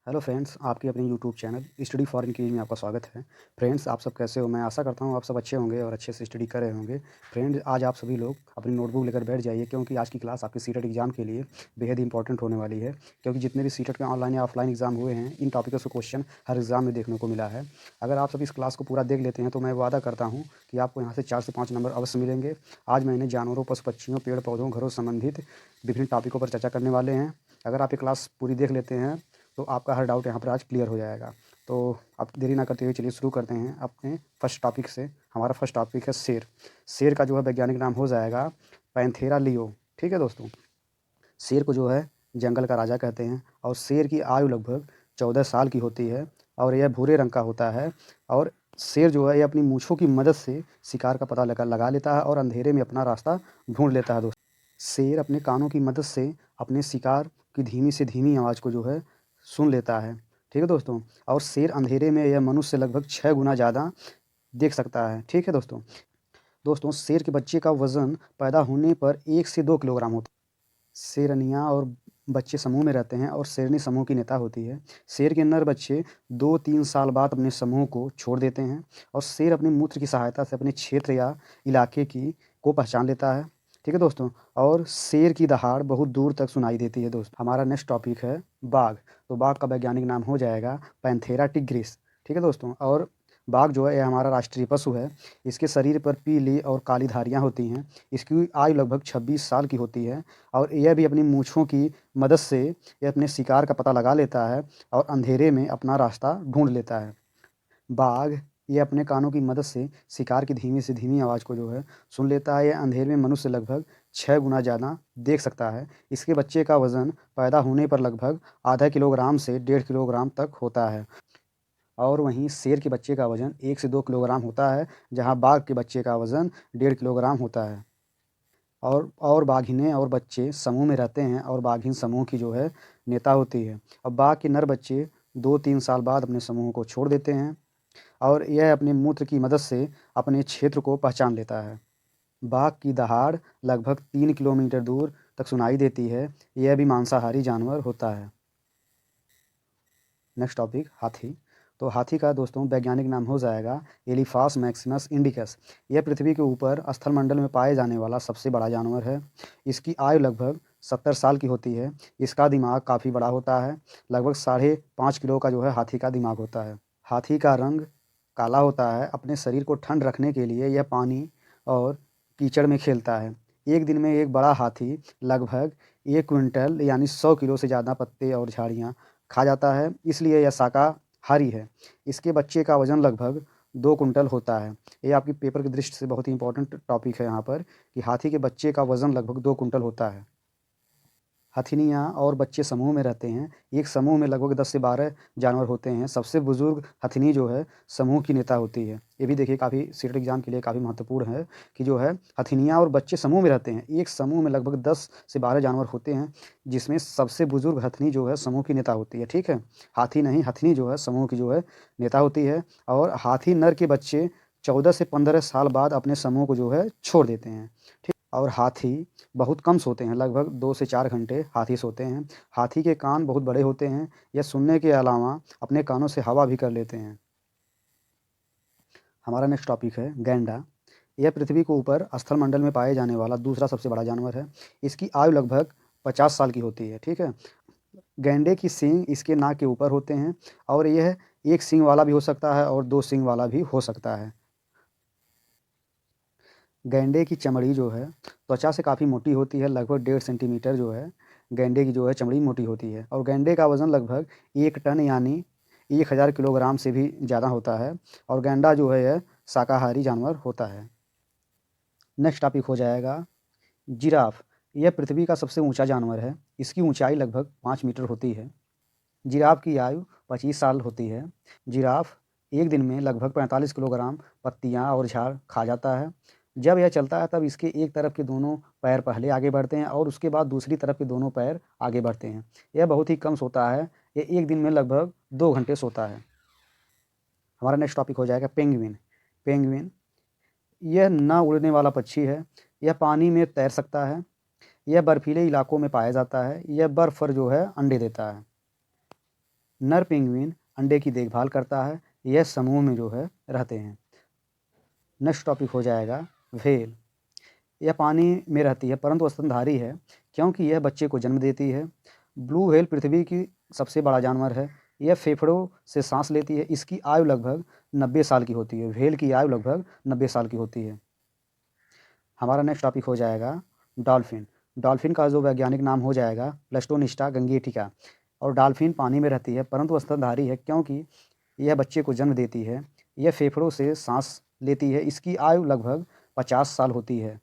Hello friends, आपके अपने YouTube channel study for increase में आपका स्वागत है। फ्रेंड्स, आप सब कैसे हो? मैं आशा करता हूँ आप सब अच्छे होंगे और अच्छे से स्टडी कर रहे होंगे। फ्रेंड्स, आज आप सभी लोग अपनी नोटबुक लेकर बैठ जाइए, क्योंकि आज की क्लास आपके सीटेट एग्जाम के लिए बेहद इंपॉर्टेंट होने वाली है। क्योंकि जितने भी सीटेट के ऑनलाइन या ऑफलाइन एग्जाम हुए हैं, इन टॉपिकों से क्वेश्चन हर एग्जाम में देखने को मिला है। अगर आप सब इस क्लास को पूरा देख लेते हैं तो मैं वादा करता हूँ कि आपको यहाँ से 4 से 5 नंबर अवश्य मिलेंगे। आज मैंने जानवरों, पशु पक्षियों, पेड़ पौधों, घरों से संबंधित विभिन्न टॉपिकों पर चर्चा करने वाले हैं। अगर आप ये क्लास पूरी देख लेते हैं तो आपका हर डाउट यहाँ पर आज क्लियर हो जाएगा। तो आप देरी ना करते हुए चलिए शुरू करते हैं अपने फर्स्ट टॉपिक से। हमारा फर्स्ट टॉपिक है शेर। शेर का जो है वैज्ञानिक नाम हो जाएगा पैंथेरा लियो। ठीक है दोस्तों, शेर को जो है जंगल का राजा कहते हैं और शेर की आयु लगभग 14 साल की होती है और यह भूरे रंग का होता है। और शेर जो है ये अपनी मूँछों की मदद से शिकार का पता लगा लेता है और अंधेरे में अपना रास्ता ढूंढ लेता है दोस्तों। शेर अपने कानों की मदद से अपने शिकार की धीमी से धीमी आवाज़ को जो है सुन लेता है। ठीक है दोस्तों, और शेर अंधेरे में यह मनुष्य से लगभग 6 गुना ज़्यादा देख सकता है। ठीक है दोस्तों। दोस्तों, शेर के बच्चे का वज़न पैदा होने पर 1 से 2 किलोग्राम होता है। शेरनियाँ और बच्चे समूह में रहते हैं और शेरनी समूह की नेता होती है। शेर के नर बच्चे 2-3 साल बाद अपने समूह को छोड़ देते हैं और शेर अपने मूत्र की सहायता से अपने क्षेत्र या इलाके की को पहचान लेता है। ठीक है दोस्तों, और शेर की दहाड़ बहुत दूर तक सुनाई देती है दोस्त। हमारा नेक्स्ट टॉपिक है बाघ। तो बाघ का वैज्ञानिक नाम हो जाएगा पैंथेरा टिग्रिस। ठीक है दोस्तों, और बाघ जो है यह हमारा राष्ट्रीय पशु है। इसके शरीर पर पीली और काली धारियाँ होती हैं। इसकी आयु लगभग 26 साल की होती है और यह भी अपनी मूँछों की मदद से ये अपने शिकार का पता लगा लेता है और अंधेरे में अपना रास्ता ढूंढ लेता है। बाघ ये अपने कानों की मदद से शिकार की धीमी से धीमी आवाज़ को जो है सुन लेता है। यह अंधेरे में मनुष्य से लगभग 6 गुना ज़्यादा देख सकता है। इसके बच्चे का वज़न पैदा होने पर लगभग आधा किलोग्राम से 1.5 किलोग्राम तक होता है। और वहीं शेर के बच्चे का वज़न 1 से 2 किलोग्राम होता है, जहाँ बाघ के बच्चे का वज़न 1.5 किलोग्राम होता है। और बाघिनें और बच्चे समूह में रहते हैं और बाघिन समूह की जो है नेता होती है। अब बाघ के नर बच्चे 2-3 साल बाद अपने समूह को छोड़ देते हैं और यह अपने मूत्र की मदद से अपने क्षेत्र को पहचान लेता है। बाघ की दहाड़ लगभग 3 किलोमीटर दूर तक सुनाई देती है। यह भी मांसाहारी जानवर होता है। नेक्स्ट टॉपिक हाथी। तो हाथी का दोस्तों वैज्ञानिक नाम हो जाएगा एलिफास मैक्सिमस इंडिकस। यह पृथ्वी के ऊपर स्थल मंडल में पाए जाने वाला सबसे बड़ा जानवर है। इसकी आयु लगभग 70 साल की होती है। इसका दिमाग काफ़ी बड़ा होता है। लगभग 5.5 किलो का जो है हाथी का दिमाग होता है। हाथी का रंग काला होता है। अपने शरीर को ठंड रखने के लिए यह पानी और कीचड़ में खेलता है। एक दिन में एक बड़ा हाथी लगभग 1 क्विंटल यानी 100 किलो से ज़्यादा पत्ते और झाड़ियाँ खा जाता है, इसलिए यह शाकाहारी है। इसके बच्चे का वज़न लगभग 2 कुंटल होता है। ये आपकी पेपर की दृष्टि से बहुत ही इंपॉर्टेंट टॉपिक है यहाँ पर कि हाथी के बच्चे का वज़न लगभग 2 कुंटल होता है। हथिनियाँ और बच्चे समूह में रहते हैं। एक समूह में लगभग 10 से 12 जानवर होते हैं। सबसे बुज़ुर्ग हथिनी जो है समूह की नेता होती है। ये भी देखिए काफ़ी सीटेट एग्ज़ाम के लिए काफ़ी महत्वपूर्ण है कि जो है हथिनियाँ और बच्चे समूह में रहते हैं। एक समूह में लगभग 10 से 12 जानवर होते हैं, जिसमें सबसे बुज़ुर्ग हथिनी जो है समूह की नेता होती है। ठीक है? हाथी नहीं, हथिनी जो है समूह की जो है नेता होती है और हाथी नर के बच्चे 14 से 15 साल बाद अपने समूह को जो है छोड़ देते हैं। ठीक? और हाथी बहुत कम सोते हैं, लगभग 2 से 4 घंटे हाथी सोते हैं। हाथी के कान बहुत बड़े होते हैं। यह सुनने के अलावा अपने कानों से हवा भी कर लेते हैं। हमारा नेक्स्ट टॉपिक है गैंडा। यह पृथ्वी के ऊपर स्थल मंडल में पाए जाने वाला दूसरा सबसे बड़ा जानवर है। इसकी आयु लगभग 50 साल की होती है। ठीक है? गैंडे की सींग इसके नाक के ऊपर होते हैं और यह एक सींग वाला भी हो सकता है और 2 सींग वाला भी हो सकता है। गैंडे की चमड़ी जो है त्वचा से काफ़ी मोटी होती है। लगभग 1.5 सेंटीमीटर जो है गैंडे की जो है चमड़ी मोटी होती है और गैंडे का वज़न लगभग 1 टन यानी 1000 किलोग्राम से भी ज़्यादा होता है और गैंडा जो है यह शाकाहारी जानवर होता है। नेक्स्ट टॉपिक हो जाएगा जिराफ। यह पृथ्वी का सबसे ऊँचा जानवर है। इसकी ऊँचाई लगभग 5 मीटर होती है। जिराफ की आयु 25 साल होती है। जिराफ एक दिन में लगभग 45 किलोग्राम पत्तियाँ और झाड़ खा जाता है। जब यह चलता है तब इसके एक तरफ के दोनों पैर पहले आगे बढ़ते हैं और उसके बाद दूसरी तरफ के दोनों पैर आगे बढ़ते हैं। यह बहुत ही कम सोता है। यह एक दिन में लगभग 2 घंटे सोता है। हमारा नेक्स्ट टॉपिक हो जाएगा पेंगुइन। पेंगुइन यह ना उड़ने वाला पक्षी है। यह पानी में तैर सकता है। यह बर्फीले इलाकों में पाया जाता है। यह बर्फ़ पर जो है अंडे देता है। नर पेंगुइन अंडे की देखभाल करता है। यह समूह में जो है रहते हैं। नेक्स्ट टॉपिक हो जाएगा व्हेल। यह पानी में रहती है परंतु स्तनधारी है क्योंकि यह बच्चे को जन्म देती है। ब्लू व्हेल पृथ्वी की सबसे बड़ा जानवर है। यह फेफड़ों से सांस लेती है। इसकी आयु लगभग 90 साल की होती है। व्हेल की आयु लगभग 90 साल की होती है। हमारा नेक्स्ट टॉपिक हो जाएगा डॉल्फिन। डॉल्फिन का जो वैज्ञानिक नाम हो जाएगा प्लस्टोनिस्टा गंगेटिका। और डॉल्फिन पानी में रहती है परंतु स्तनधारी है क्योंकि यह बच्चे को जन्म देती है। यह फेफड़ों से सांस लेती है। इसकी आयु लगभग 50 साल होती है।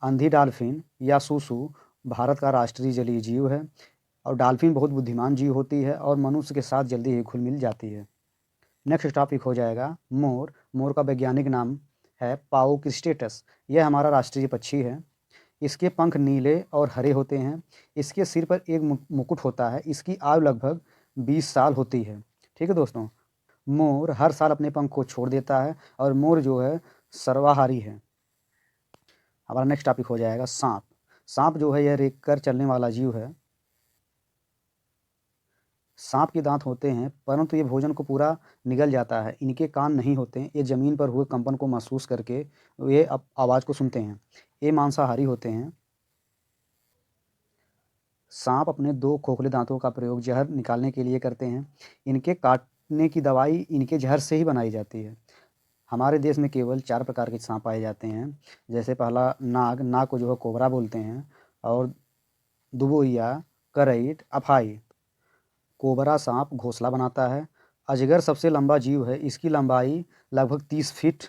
अंधी डॉल्फिन या सूसू भारत का राष्ट्रीय जलीय जीव है। और डॉल्फिन बहुत बुद्धिमान जीव होती है और मनुष्य के साथ जल्दी ही घुल मिल जाती है। नेक्स्ट टॉपिक हो जाएगा मोर। मोर का वैज्ञानिक नाम है पाउक्रिस्टेटस। यह हमारा राष्ट्रीय पक्षी है। इसके पंख नीले और हरे होते हैं। इसके सिर पर एक मुकुट होता है। इसकी आयु लगभग 20 साल होती है। ठीक है दोस्तों, मोर हर साल अपने पंख को छोड़ देता है और मोर जो है सर्वाहारी है। हमारा नेक्स्ट टॉपिक हो जाएगा सांप। सांप जो है यह रेंग कर चलने वाला जीव है। सांप के दांत होते हैं परंतु ये भोजन को पूरा निगल जाता है। इनके कान नहीं होते हैं। ये ज़मीन पर हुए कंपन को महसूस करके ये आवाज़ को सुनते हैं। ये मांसाहारी होते हैं। सांप अपने 2 खोखले दांतों का प्रयोग जहर निकालने के लिए करते हैं। इनके काटने की दवाई इनके जहर से ही बनाई जाती है। हमारे देश में केवल 4 प्रकार के सांप पाए जाते हैं। जैसे पहला नाग। नाग को जो है कोबरा बोलते हैं। और दुबोइया, करईट, अफाई। कोबरा सांप घोंसला बनाता है। अजगर सबसे लंबा जीव है। इसकी लंबाई लगभग 30 फीट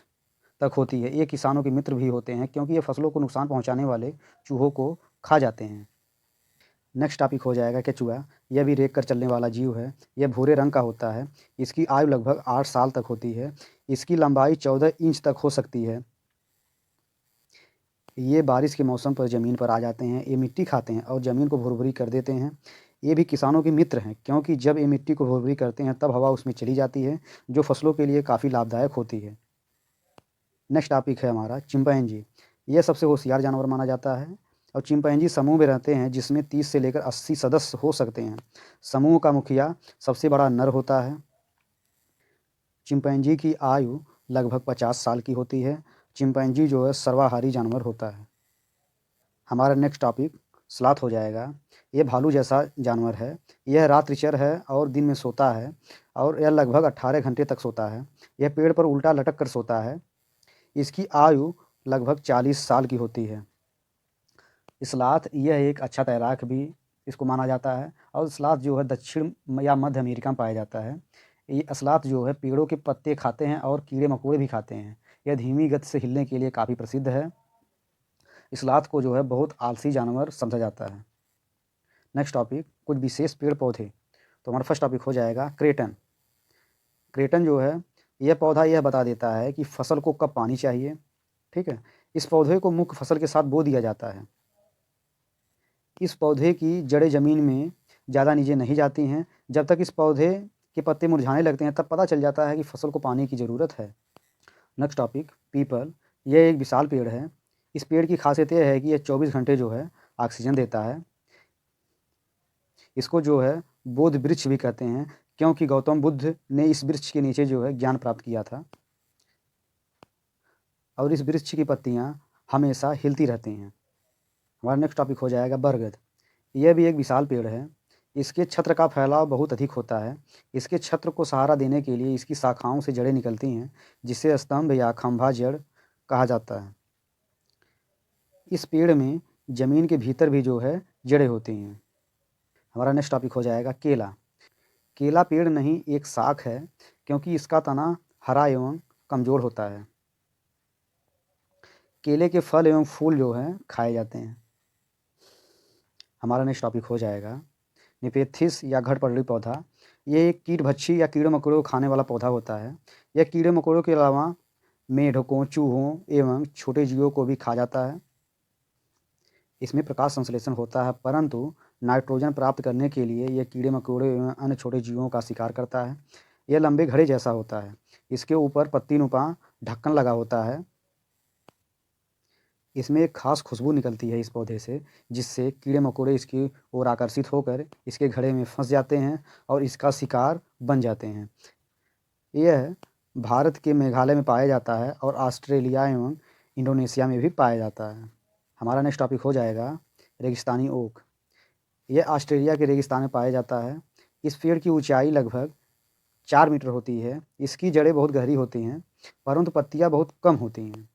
तक होती है। ये किसानों के मित्र भी होते हैं क्योंकि ये फसलों को नुकसान पहुंचाने वाले चूहों को खा जाते हैं। नेक्स्ट टॉपिक हो जाएगा केचुआ। यह भी रेंग कर चलने वाला जीव है। यह भूरे रंग का होता है। इसकी आयु लगभग 8 साल तक होती है। इसकी लंबाई 14 इंच तक हो सकती है। ये बारिश के मौसम पर ज़मीन पर आ जाते हैं। ये मिट्टी खाते हैं और ज़मीन को भुरभुरी कर देते हैं। ये भी किसानों के मित्र हैं क्योंकि जब ये मिट्टी को भुरभुरी करते हैं तब हवा उसमें चली जाती है जो फसलों के लिए काफ़ी लाभदायक होती है। नेक्स्ट टॉपिक है हमारा चिंपैंजी। यह सबसे होशियार जानवर माना जाता है। और चिंपैंजी समूह में रहते हैं जिसमें 30 से लेकर 80 सदस्य हो सकते हैं। समूह का मुखिया सबसे बड़ा नर होता है। चिंपैंजी की आयु लगभग 50 साल की होती है। चिंपैंजी जो है सर्वाहारी जानवर होता है। हमारा नेक्स्ट टॉपिक स्लॉथ हो जाएगा। ये भालू जैसा जानवर है। यह रात्रिचर है और दिन में सोता है। और यह लगभग 18 घंटे तक सोता है। यह पेड़ पर उल्टा लटक कर सोता है। इसकी आयु लगभग 40 साल की होती है। स्लॉथ यह एक अच्छा तैराक भी इसको माना जाता है। और स्लॉथ जो है दक्षिण या मध्य अमेरिका में पाया जाता है। ये स्लॉथ जो है पेड़ों के पत्ते खाते हैं और कीड़े मकोड़े भी खाते हैं। यह धीमी गति से हिलने के लिए काफ़ी प्रसिद्ध है। स्लॉथ को जो है बहुत आलसी जानवर समझा जाता है। नेक्स्ट टॉपिक कुछ विशेष पेड़ पौधे। तो हमारा फर्स्ट टॉपिक हो जाएगा क्रेटन। क्रेटन जो है यह पौधा यह बता देता है कि फसल को कब पानी चाहिए। ठीक है, इस पौधे को मुख्य फसल के साथ बो दिया जाता है। इस पौधे की जड़ें ज़मीन में ज़्यादा नीचे नहीं जाती हैं। जब तक इस पौधे के पत्ते मुरझाने लगते हैं तब पता चल जाता है कि फसल को पानी की ज़रूरत है। Next topic people. यह एक विशाल पेड़ है। इस पेड़ की खासियत यह है कि यह 24 घंटे जो है ऑक्सीजन देता है। इसको जो है बोधि वृक्ष भी कहते हैं क्योंकि गौतम बुद्ध ने इस वृक्ष के नीचे जो है ज्ञान प्राप्त किया था। और इस वृक्ष की पत्तियां हमेशा हिलती रहती हैं। हमारा नेक्स्ट टॉपिक हो जाएगा बरगद। यह भी एक विशाल पेड़ है। इसके छत्र का फैलाव बहुत अधिक होता है। इसके छत्र को सहारा देने के लिए इसकी शाखाओं से जड़ें निकलती हैं जिसे स्तंभ या खंभा जड़ कहा जाता है। इस पेड़ में ज़मीन के भीतर भी जो है जड़ें होती हैं। हमारा नेक्स्ट टॉपिक हो जाएगा केला। केला पेड़ नहीं एक शाख है क्योंकि इसका तना हरा एवं कमज़ोर होता है। केले के फल एवं फूल जो हैं खाए जाते हैं। हमारा नेक्स्ट टॉपिक हो जाएगा निपेथिस या घड़पल्ली पौधा। ये एक कीट-भक्षी या कीड़े मकोड़ों को खाने वाला पौधा होता है। यह कीड़े मकोड़ों के अलावा मेढकों, चूहों एवं छोटे जीवों को भी खा जाता है। इसमें प्रकाश संश्लेषण होता है परंतु नाइट्रोजन प्राप्त करने के लिए यह कीड़े मकोड़े एवं अन्य छोटे जीवों का शिकार करता है। यह लंबे घड़े जैसा होता है। इसके ऊपर पत्ती नुमा ढक्कन लगा होता है। इसमें एक ख़ास खुशबू निकलती है इस पौधे से, जिससे कीड़े-मकोड़े इसकी ओर आकर्षित होकर इसके घड़े में फँस जाते हैं और इसका शिकार बन जाते हैं। यह भारत के मेघालय में पाया जाता है और ऑस्ट्रेलिया एवं इंडोनेशिया में भी पाया जाता है। हमारा नेक्स्ट टॉपिक हो जाएगा रेगिस्तानी ओक। यह ऑस्ट्रेलिया के रेगिस्तान में पाया जाता है। इस पेड़ की ऊंचाई लगभग 4 मीटर होती है। इसकी जड़ें बहुत गहरी होती हैं, परंतु पत्तियां बहुत कम होती हैं।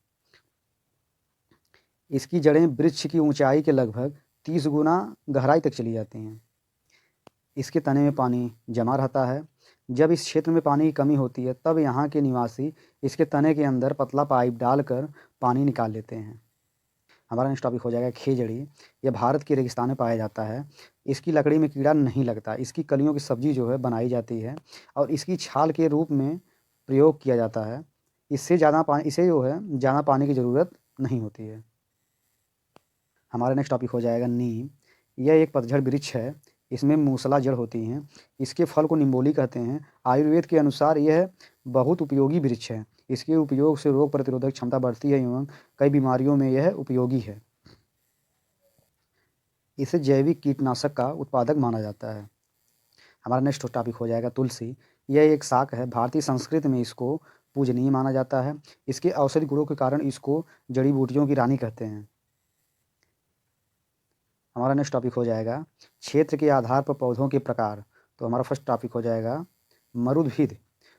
इसकी जड़ें वृक्ष की ऊंचाई के लगभग 30 गुना गहराई तक चली जाती हैं। इसके तने में पानी जमा रहता है। जब इस क्षेत्र में पानी की कमी होती है, तब यहाँ के निवासी इसके तने के अंदर पतला पाइप डालकर पानी निकाल लेते हैं। हमारा नेक्स्ट टॉपिक हो जाएगा खेजड़ी। यह भारत के रेगिस्तान में पाया जाता है। इसकी लकड़ी में कीड़ा नहीं लगता। इसकी कलियों की सब्जी जो है बनाई जाती है और इसकी छाल के रूप में प्रयोग किया जाता है। इसे ज़्यादा पानी की ज़रूरत नहीं होती है। हमारा नेक्स्ट टॉपिक हो जाएगा नीम। यह एक पतझड़ वृक्ष है। इसमें मूसला जड़ होती हैं। इसके फल को निम्बोली कहते हैं। आयुर्वेद के अनुसार यह बहुत उपयोगी वृक्ष है। इसके उपयोग से रोग प्रतिरोधक क्षमता बढ़ती है एवं कई बीमारियों में यह उपयोगी है। इसे जैविक कीटनाशक का उत्पादक माना जाता है। हमारा नेक्स्ट टॉपिक हो जाएगा तुलसी। यह एक शाक है। भारतीय संस्कृति में इसको पूजनीय माना जाता है। इसके औषधि गुणों के कारण इसको जड़ी बूटियों की रानी कहते हैं। हमारा नेक्स्ट टॉपिक हो जाएगा क्षेत्र के आधार पर पौधों के प्रकार। तो हमारा फर्स्ट टॉपिक हो जाएगा मरुद्भिद।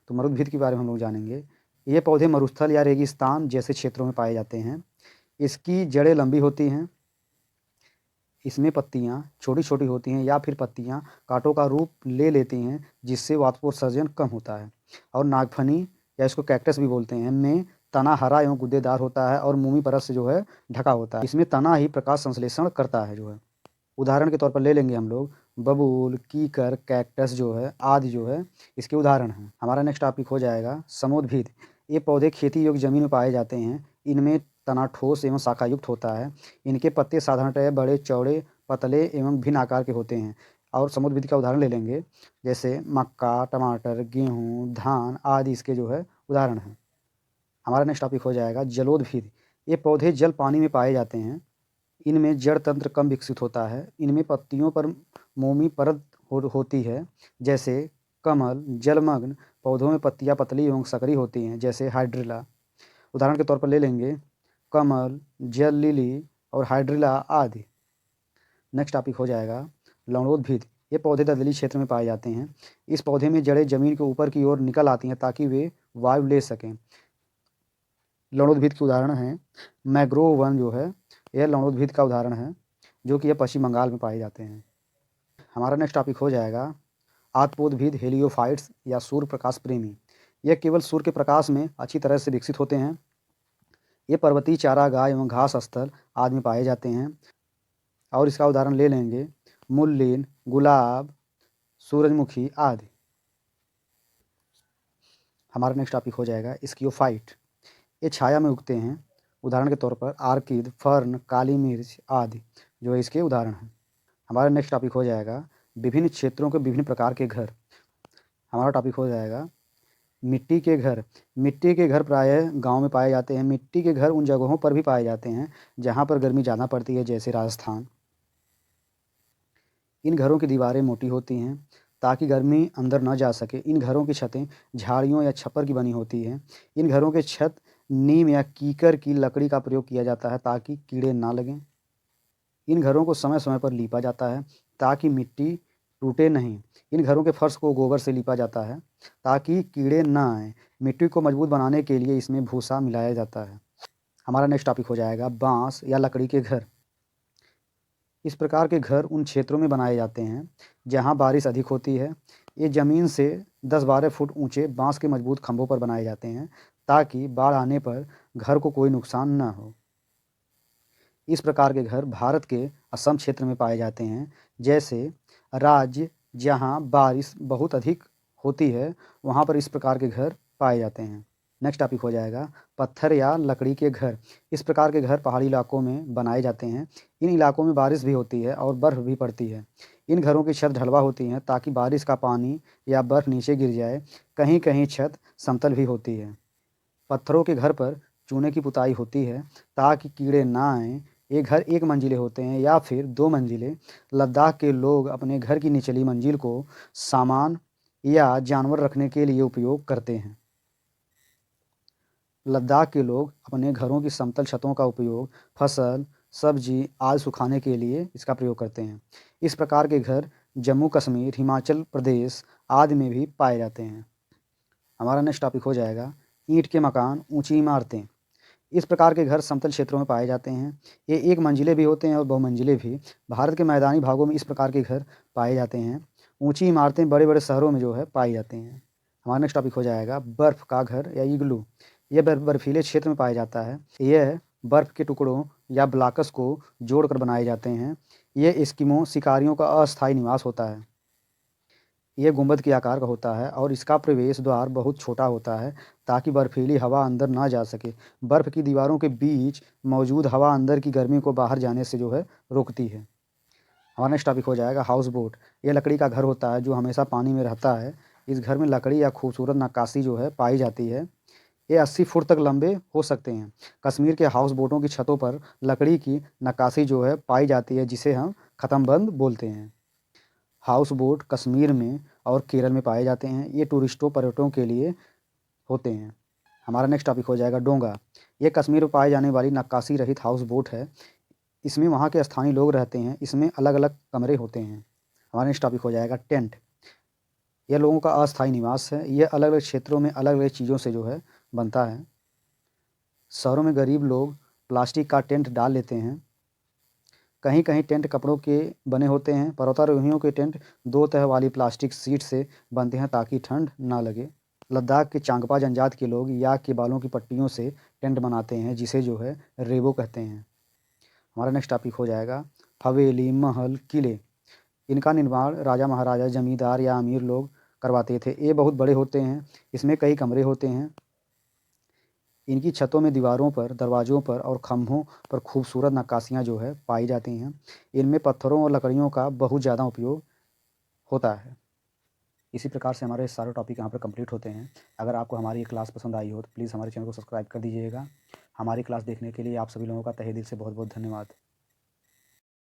तो मरुद्भिद के बारे में हम लोग जानेंगे। ये पौधे मरुस्थल या रेगिस्तान जैसे क्षेत्रों में पाए जाते हैं। इसकी जड़ें लंबी होती हैं। इसमें पत्तियां छोटी छोटी होती हैं या फिर पत्तियां कांटों का रूप ले लेती हैं, जिससे वाष्पोत्सर्जन कम होता है। और नागफनी या इसको कैक्टस भी बोलते हैं, में तना हरा एवं गुद्देदार होता है और मोमी परत से जो है ढका होता है। इसमें तना ही प्रकाश संश्लेषण करता है जो है। उदाहरण के तौर पर ले लेंगे हम लोग बबूल, कीकर, कैक्टस जो है आदि जो है इसके उदाहरण हैं। हमारा नेक्स्ट टॉपिक हो जाएगा समोद्भिद। ये पौधे खेती योग्य जमीन में पाए जाते हैं। इनमें तना ठोस एवं शाखायुक्त होता है। इनके पत्ते साधारणतः बड़े, चौड़े, पतले एवं भिन्न आकार के होते हैं। और समोद्भिद का उदाहरण ले लेंगे, जैसे मक्का, टमाटर, गेहूँ, धान आदि इसके जो है उदाहरण हैं। हमारा नेक्स्ट टॉपिक हो जाएगा जलोद्भिद। ये पौधे जल पानी में पाए जाते हैं। इनमें जड़ तंत्र कम विकसित होता है। इनमें पत्तियों पर मोमी परत होती है। जैसे कमल, जलमग्न पौधों में पत्तियां पतली एवं सकरी होती हैं, जैसे हाइड्रिला। उदाहरण के तौर पर ले लेंगे कमल, जल लिली और हाइड्रिला आदि। नेक्स्ट टॉपिक हो जाएगा लवणोद्भिद। ये पौधे दलदली क्षेत्र में पाए जाते हैं। इस पौधे में जड़ें जमीन के ऊपर की ओर निकल आती हैं ताकि वे वायु ले सकें। लवणोद्भिद के उदाहरण हैं मैंग्रोव वन जो है, यह लवणोद्भिद का उदाहरण है, जो कि यह पश्चिम बंगाल में पाए जाते हैं। हमारा नेक्स्ट टॉपिक हो जाएगा आत्पोद्भिद हेलियोफाइट्स या सूर्य प्रकाश प्रेमी। यह केवल सूर्य के प्रकाश में अच्छी तरह से विकसित होते हैं। ये पर्वतीय चारागाह एवं घास स्थल आदि में पाए जाते हैं। और इसका उदाहरण ले लेंगे मुल्लिन, गुलाब, सूरजमुखी आदि। हमारा नेक्स्ट टॉपिक हो जाएगा स्कियोफाइट। ये छाया में उगते हैं। उदाहरण के तौर पर आर्किड, फर्न, काली मिर्च आदि जो है इसके उदाहरण हैं। हमारा नेक्स्ट टॉपिक हो जाएगा विभिन्न क्षेत्रों के विभिन्न प्रकार के घर। हमारा टॉपिक हो जाएगा मिट्टी के घर। मिट्टी के घर प्रायः गांव में पाए जाते हैं। मिट्टी के घर उन जगहों पर भी पाए जाते हैं जहां पर गर्मी ज़्यादा पड़ती है, जैसे राजस्थान। इन घरों की दीवारें मोटी होती हैं ताकि गर्मी अंदर न जा सके। इन घरों की छतें झाड़ियों या छप्पर की बनी होती हैं। इन घरों के छत नीम या कीकर की लकड़ी का प्रयोग किया जाता है ताकि कीड़े ना लगें। इन घरों को समय समय पर लीपा जाता है ताकि मिट्टी टूटे नहीं। इन घरों के फर्श को गोबर से लीपा जाता है ताकि कीड़े ना आएँ। मिट्टी को मजबूत बनाने के लिए इसमें भूसा मिलाया जाता है। हमारा नेक्स्ट टॉपिक हो जाएगा बांस या लकड़ी के घर। इस प्रकार के घर उन क्षेत्रों में बनाए जाते हैं जहां बारिश अधिक होती है। ये ज़मीन से 10-12 फुट ऊंचे बांस के मजबूत खंभों पर बनाए जाते हैं ताकि बाढ़ आने पर घर को कोई नुकसान न हो। इस प्रकार के घर भारत के असम क्षेत्र में पाए जाते हैं। जैसे राज्य जहां बारिश बहुत अधिक होती है, वहां पर इस प्रकार के घर पाए जाते हैं। नेक्स्ट टॉपिक हो जाएगा पत्थर या लकड़ी के घर। इस प्रकार के घर पहाड़ी इलाकों में बनाए जाते हैं। इन इलाकों में बारिश भी होती है और बर्फ़ भी पड़ती है। इन घरों की छत ढलवा होती हैं ताकि बारिश का पानी या बर्फ़ नीचे गिर जाए। कहीं कहीं छत समतल भी होती है। पत्थरों के घर पर चूने की पुताई होती है ताकि कीड़े ना आएँ। ये घर 1 मंजिले होते हैं या फिर 2 मंजिले। लद्दाख के लोग अपने घर की निचली मंजिल को सामान या जानवर रखने के लिए उपयोग करते हैं। लद्दाख के लोग अपने घरों की समतल छतों का उपयोग फसल, सब्जी आदि सुखाने के लिए इसका प्रयोग करते हैं। इस प्रकार के घर जम्मू कश्मीर, हिमाचल प्रदेश आदि में भी पाए जाते हैं। हमारा नेक्स्ट टॉपिक हो जाएगा ईंट के मकान, ऊंची इमारतें। इस प्रकार के घर समतल क्षेत्रों में पाए जाते हैं। ये 1 मंजिले भी होते हैं और बहुमंजिले भी। भारत के मैदानी भागों में इस प्रकार के घर पाए जाते हैं। ऊंची इमारतें बड़े-बड़े शहरों में जो है पाई जाती हैं। हमारा नेक्स्ट टॉपिक हो जाएगा बर्फ़ का घर या इग्लू। ये बर्फीले क्षेत्र में पाया जाता है। यह बर्फ़ के टुकड़ों या ब्लॉक्स को जोड़कर बनाए जाते हैं। ये एस्किमो शिकारियों का अस्थायी निवास होता है। ये गुंबद के आकार का होता है और इसका प्रवेश द्वार बहुत छोटा होता है ताकि बर्फीली हवा अंदर ना जा सके। बर्फ़ की दीवारों के बीच मौजूद हवा अंदर की गर्मी को बाहर जाने से जो है रोकती है। हमारा नेक्स्ट टॉपिक हो जाएगा हाउस बोट। ये लकड़ी का घर होता है जो हमेशा पानी में रहता है। इस घर में लकड़ी या खूबसूरत नक्काशी जो है पाई जाती है। ये 80 फुट तक लंबे हो सकते हैं। कश्मीर के हाउस बोटों की छतों पर लकड़ी की नक्काशी जो है पाई जाती है जिसे हम खत्मबंद बोलते हैं। हाउस बोट कश्मीर में और केरल में पाए जाते हैं। ये टूरिस्टों पर्यटकों के लिए होते हैं। हमारा नेक्स्ट टॉपिक हो जाएगा डोंगा। ये कश्मीर में पाए जाने वाली नक्काशी रहित हाउस बोट है। इसमें वहाँ के स्थानीय लोग रहते हैं। इसमें अलग-अलग कमरे होते हैं। हमारा नेक्स्ट टॉपिक हो जाएगा टेंट। यह लोगों का अस्थायी निवास है। यह अलग-अलग क्षेत्रों में अलग-अलग चीज़ों से जो है बनता है। शहरों में गरीब लोग प्लास्टिक का टेंट डाल लेते हैं। कहीं-कहीं टेंट कपड़ों के बने होते हैं। पर्वतारोहियों के टेंट 2 तह वाली प्लास्टिक शीट से बनते हैं ताकि ठंड ना लगे। लद्दाख के चांगपा जनजाति के लोग याक के बालों की पट्टियों से टेंट बनाते हैं जिसे जो है रेबो कहते हैं। हमारा नेक्स्ट टॉपिक हो जाएगा हवेली, महल, किले। इनका निर्माण राजा महाराजा, जमींदार या अमीर लोग करवाते थे। ये बहुत बड़े होते हैं। इसमें कई कमरे होते हैं। इनकी छतों में, दीवारों पर, दरवाज़ों पर और खंभों पर खूबसूरत नक्काशियाँ जो है पाई जाती हैं। इनमें पत्थरों और लकड़ियों का बहुत ज़्यादा उपयोग होता है। इसी प्रकार से हमारे सारे टॉपिक यहाँ पर कंप्लीट होते हैं। अगर आपको हमारी ये क्लास पसंद आई हो तो प्लीज़ हमारे चैनल को सब्सक्राइब कर दीजिएगा। हमारी क्लास देखने के लिए आप सभी लोगों का तहे दिल से बहुत-बहुत धन्यवाद।